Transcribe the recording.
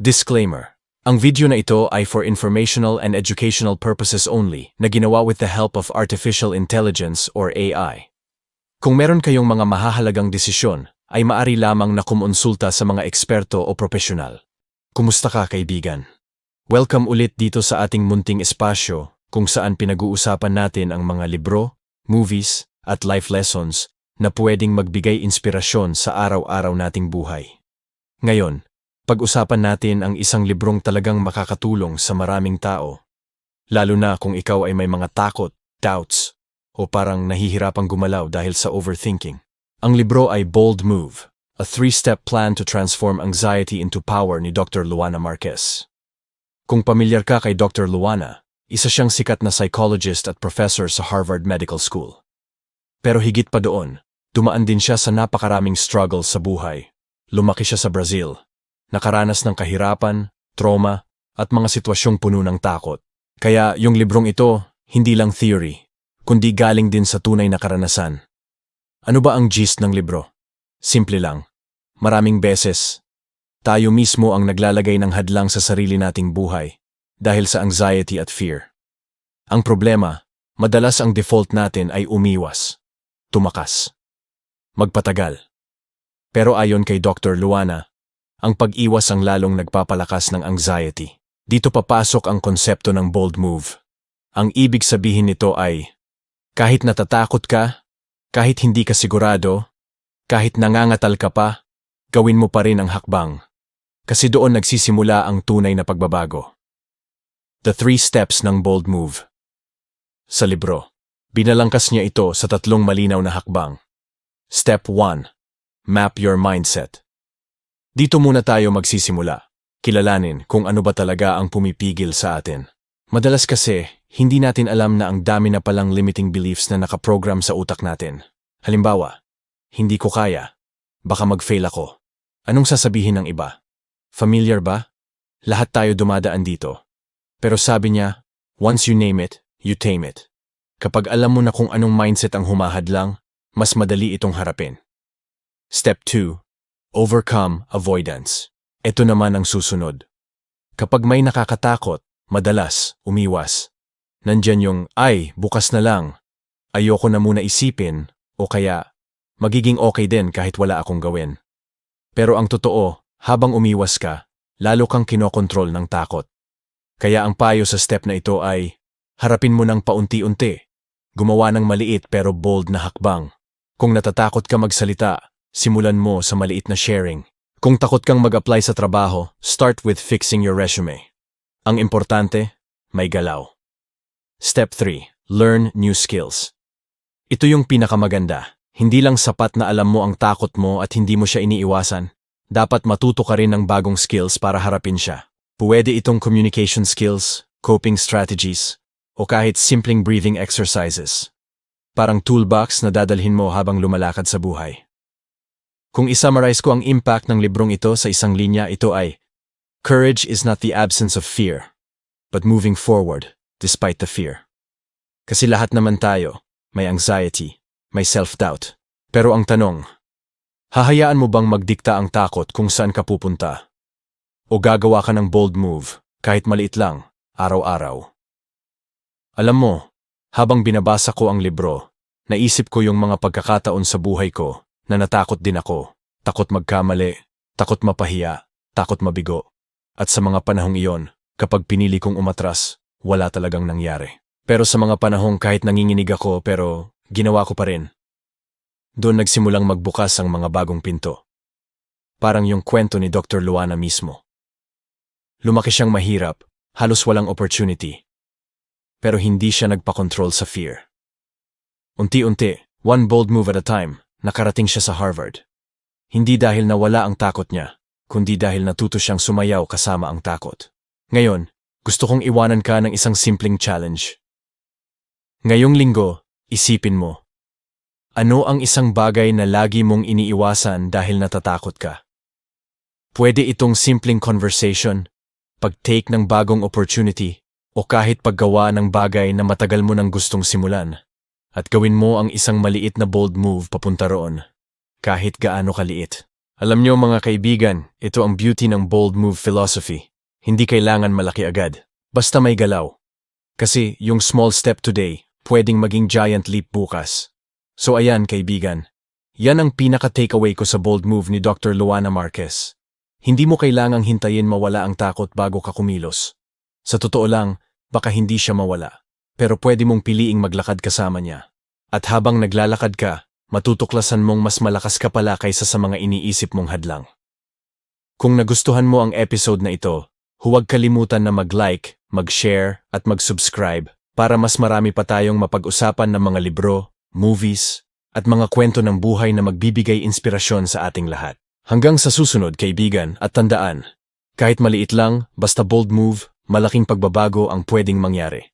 Disclaimer. Ang video na ito ay for informational and educational purposes only na ginawa with the help of artificial intelligence or AI. Kung meron kayong mga mahahalagang desisyon, ay maari lamang na kumonsulta sa mga eksperto o profesional. Kumusta ka, kaibigan? Welcome ulit dito sa ating munting espasyo kung saan pinag-uusapan natin ang mga libro, movies, at life lessons na pwedeng magbigay inspirasyon sa araw-araw nating buhay. Ngayon, pag-usapan natin ang isang librong talagang makakatulong sa maraming tao. Lalo na kung ikaw ay may mga takot, doubts, o parang nahihirapang gumalaw dahil sa overthinking. Ang libro ay Bold Move, a 3-step plan to transform anxiety into power ni Dr. Luana Marquez. Kung pamilyar ka kay Dr. Luana, isa siyang sikat na psychologist at professor sa Harvard Medical School. Pero higit pa doon, dumaan din siya sa napakaraming struggles sa buhay. Lumaki siya sa Brazil, nakaranas ng kahirapan, trauma, at mga sitwasyong puno ng takot. Kaya yung librong ito, hindi lang theory, kundi galing din sa tunay na karanasan. Ano ba ang gist ng libro? Simple lang. Maraming beses, tayo mismo ang naglalagay ng hadlang sa sarili nating buhay dahil sa anxiety at fear. Ang problema, madalas ang default natin ay umiwas, tumakas, magpatagal. Pero ayon kay Dr. Luana, ang pag-iwas ang lalong nagpapalakas ng anxiety. Dito papasok ang konsepto ng bold move. Ang ibig sabihin nito ay, kahit natatakot ka, kahit hindi ka sigurado, kahit nangangatal ka pa, gawin mo pa rin ang hakbang. Kasi doon nagsisimula ang tunay na pagbabago. The 3 steps ng bold move. Sa libro, binalangkas niya ito sa 3 malinaw na hakbang. Step 1. Map your mindset. Dito muna tayo magsisimula. Kilalanin kung ano ba talaga ang pumipigil sa atin. Madalas kasi, hindi natin alam na ang dami na palang limiting beliefs na nakaprogram sa utak natin. Halimbawa, hindi ko kaya. Baka mag-fail ako. Anong sasabihin ng iba? Familiar ba? Lahat tayo dumadaan dito. Pero sabi niya, once you name it, you tame it. Kapag alam mo na kung anong mindset ang humahadlang, mas madali itong harapin. Step 2. Overcome avoidance. Ito naman ang susunod. Kapag may nakakatakot, madalas, umiwas. Nandyan yung, ay, bukas na lang. Ayoko na muna isipin, o kaya, magiging okay din kahit wala akong gawin. Pero ang totoo, habang umiwas ka, lalo kang kinokontrol ng takot. Kaya ang payo sa step na ito ay, harapin mo ng paunti-unti. Gumawa ng maliit pero bold na hakbang. Kung natatakot ka magsalita, simulan mo sa maliit na sharing. Kung takot kang mag-apply sa trabaho, start with fixing your resume. Ang importante, may galaw. Step 3. Learn new skills. Ito yung pinakamaganda. Hindi lang sapat na alam mo ang takot mo at hindi mo siya iniiwasan. Dapat matuto ka rin ng bagong skills para harapin siya. Pwede itong communication skills, coping strategies, o kahit simpleng breathing exercises. Parang toolbox na dadalhin mo habang lumalakad sa buhay. Kung isummarize ko ang impact ng librong ito sa isang linya, ito ay, courage is not the absence of fear, but moving forward despite the fear. Kasi lahat naman tayo, may anxiety, may self-doubt. Pero ang tanong, hahayaan mo bang magdikta ang takot kung saan ka pupunta? O gagawa ka ng bold move, kahit maliit lang, araw-araw? Alam mo, habang binabasa ko ang libro, naisip ko yung mga pagkakataon sa buhay ko na natakot din ako. Takot magkamali, takot mapahiya, takot mabigo. At sa mga panahong iyon, kapag pinili kong umatras, wala talagang nangyari. Pero sa mga panahong kahit nanginginig ako pero ginawa ko pa rin, doon nagsimulang magbukas ang mga bagong pinto. Parang yung kwento ni Dr. Luana mismo. Lumaki siyang mahirap, halos walang opportunity. Pero hindi siya nagpakontrol sa fear. Unti-unti, one bold move at a time, nakarating siya sa Harvard. Hindi dahil nawala ang takot niya, kundi dahil natuto siyang sumayaw kasama ang takot. Ngayon, gusto kong iwanan ka ng isang simpleng challenge. Ngayong linggo, isipin mo. Ano ang isang bagay na lagi mong iniiwasan dahil natatakot ka? Pwede itong simpleng conversation, pag-take ng bagong opportunity, o kahit paggawa ng bagay na matagal mo nang gustong simulan. At gawin mo ang isang maliit na bold move papunta roon, kahit gaano kaliit. Alam niyo mga kaibigan, ito ang beauty ng bold move philosophy. Hindi kailangan malaki agad. Basta may galaw. Kasi yung small step today, pwedeng maging giant leap bukas. So ayan kaibigan, yan ang pinaka-takeaway ko sa bold move ni Dr. Luana Marquez. Hindi mo kailangang hintayin mawala ang takot bago ka kumilos. Sa totoo lang, baka hindi siya mawala. Pero pwede mong piliing maglakad kasama niya. At habang naglalakad ka, matutuklasan mong mas malakas ka pala kaysa sa mga iniisip mong hadlang. Kung nagustuhan mo ang episode na ito, huwag kalimutan na mag-like, mag-share at mag-subscribe para mas marami pa tayong mapag-usapan ng mga libro, movies, at mga kwento ng buhay na magbibigay inspirasyon sa ating lahat. Hanggang sa susunod kaibigan at tandaan, kahit maliit lang, basta bold move, malaking pagbabago ang pwedeng mangyari.